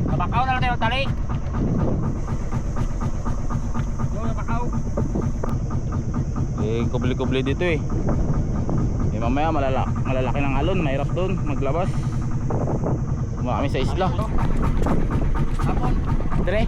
Nabakaw na lang tayo tali. Nabakaw. Eh, kubli-kubli dito eh. Eh mamaya malalaki ng alon, mahirap doon maglabas. Kuma kami sa isla. Hapon. Dire.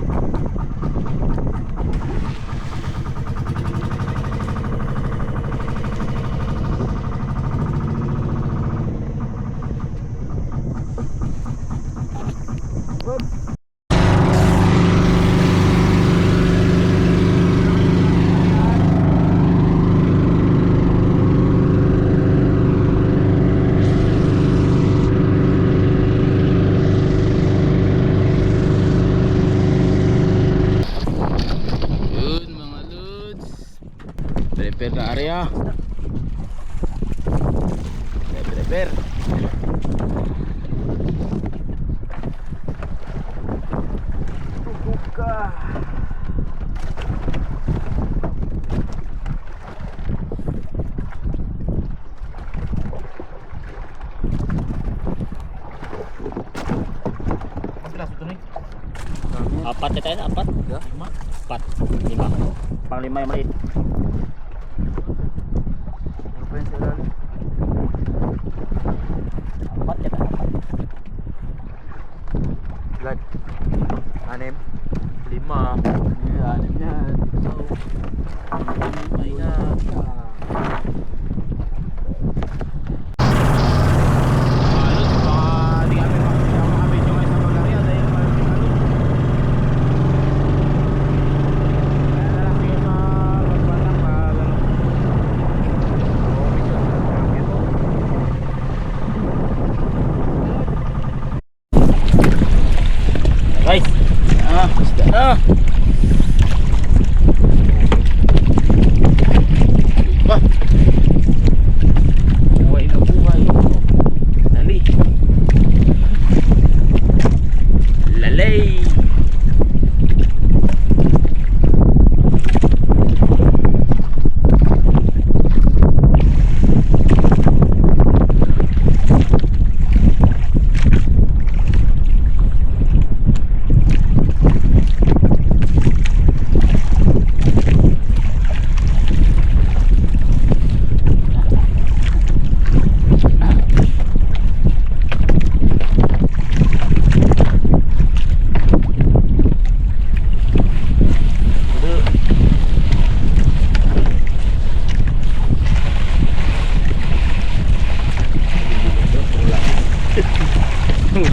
Prepare na area. Prepare. Buka. Apat na tayo, apat. Lima. Apat. Lima. Pang lima yung maliit. Apat ya tayo. Lad. Anim. Lima. Anim yan. Ay na. Guys, isda na. Ba. Buhay na buhay. Dali. Lalay.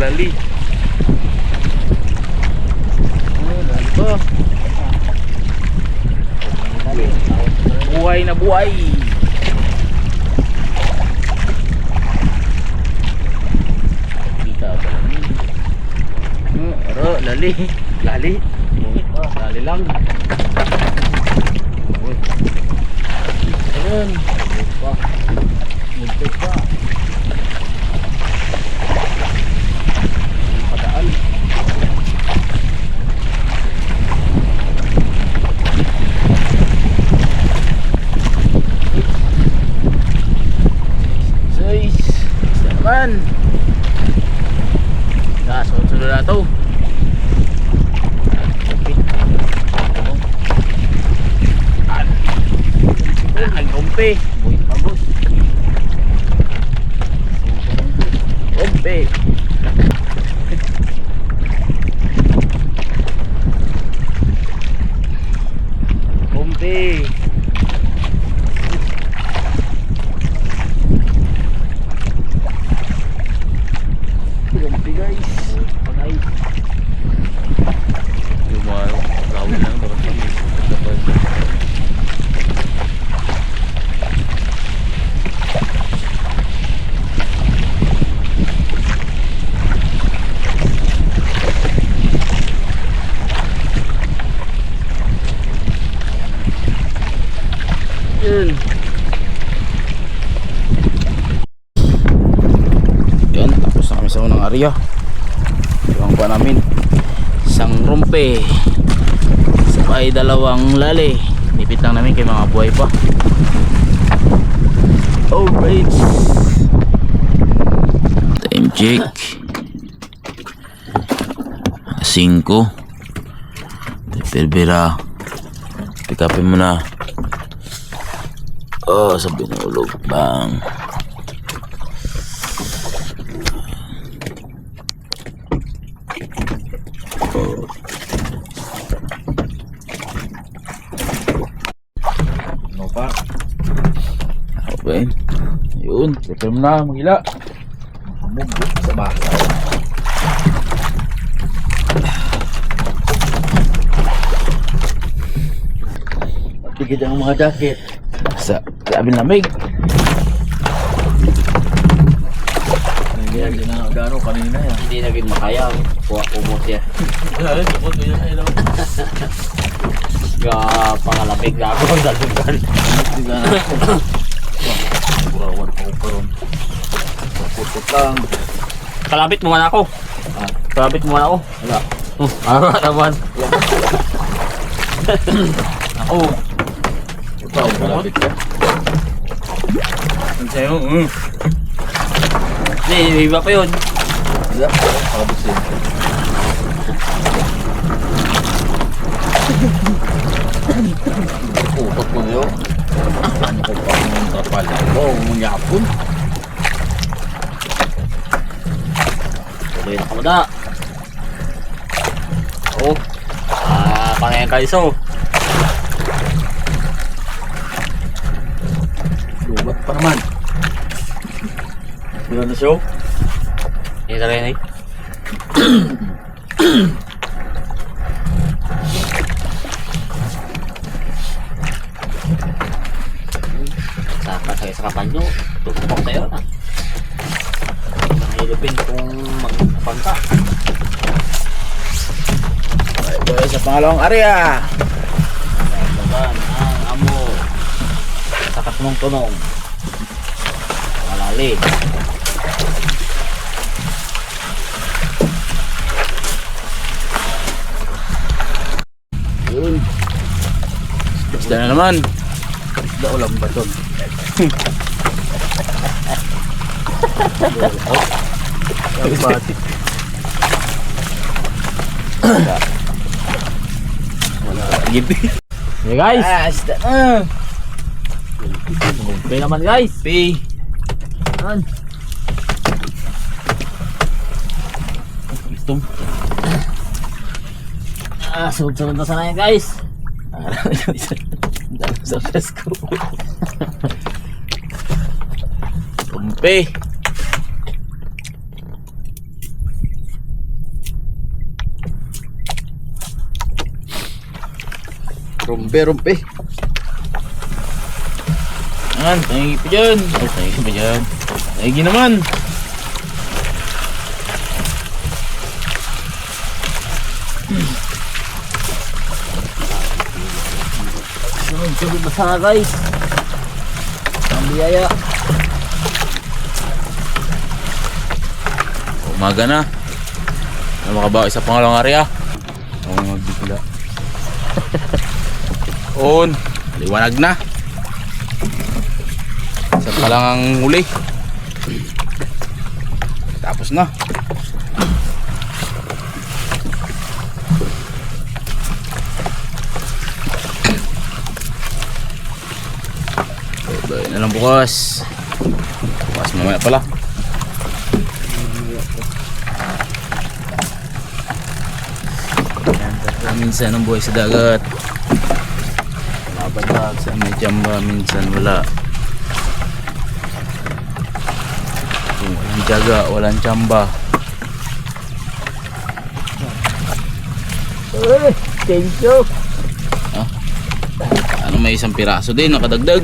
Lali. Lali. Buhay na buhay. Kita ba lang? Ero, lali. Lali. Lali lang. Ayun. Muntik pa. Padaan. Guys, naman. Sunod na ito. Ang kumpi. Uy, pagod. Kumpi. Kumpi. Kumpi guys. Pagay. Yung mga gawin lang dapat kami. Yun. Yan, tapos na kami sa unang area. Iwang pa namin isang rumpe sabay dalawang lali. Nipit lang namin kay mga buhay pa. check. 5. Perbera. Pick upin mo na. Oh, sa binulog. Bang. Ano pa? Okay. Yun. Prepare mo na. Magila. Hamog sa basaw. Tigid ang mga jacket. Sa labing lamig. Hindi na gano'n kanina yan. Hindi naging makaya. Kuha ko mo siya. Ay, tukot ko yun ay daw. Pangalapig na ako. Dalungan. Hindi ka na. Burawan ko pa ron. Tukot lang. Kalapit mo man ako. Kalapit mo man ako. Wala. Ara naman. Ako. Ikaw, malapit ka. Ang sa'yo. Hindi, iba pa yun. Wala. Pakabusin. Tukot ko yun. Ano ko pa ng trapal? Oo, umunyapon. Tuloy na kamada. Oh. Pangayan ka iso. Lubat pa naman. Wala na siya. Hindi na rin eh. Sakasay sa kapanyo. Tupok tayo na. Nahilupin kung magpangka. Boy, sa pangalawang area. Bagan ang amo. Sa katunong tunong. Malali. Yun. Isda na naman. Isda o lang baton. Ang batik. Gibi. Hey guys. Isda na. Okay naman guys. Pay. Yan. Gusto mo? Sunod-sunod na sana yan guys. Sa presko. Kumpe. Rumpe. Ayan, tangi pa dyan. Ay, tangi pa dyan. Tangi naman. Sunod-sunod na sana guys. Ang biyaya. Umaga na. Ano makabawi sa pangalawang area? Ako magbigla. On. Liwanag na. Isa pa lang ang huli. Tapos na. Bye-bye na lang bukas. Bukas mamaya pala. Minsan ang buhay sa dagat. Labadag, minsan may jamba, minsan wala. Kung walang jaga, walang jamba. Thank you. Ano, may isang piraso din nakadagdag.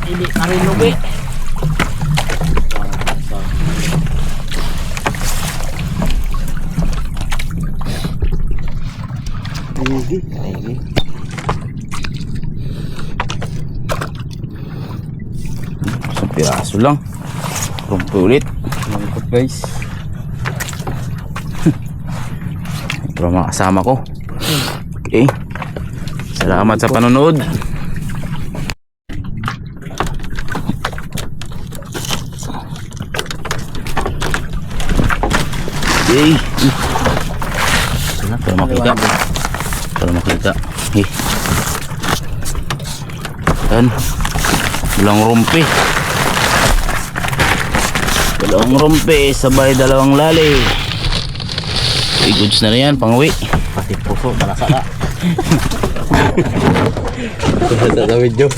Hindi na rin lubi. Isang piraso lang. Rumpi ulit. Malungkot guys. Ito ang mga kasama ko. Okay. Salamat sa panonood. Okay. Para makita. Para makita. Okay. Yan. Dalawang rumpi. Dalawang rumpi. Sabay dalawang lali. Okay, goods na rin yan. Pang-uwi. Pati puso, malasa ka. Sa video.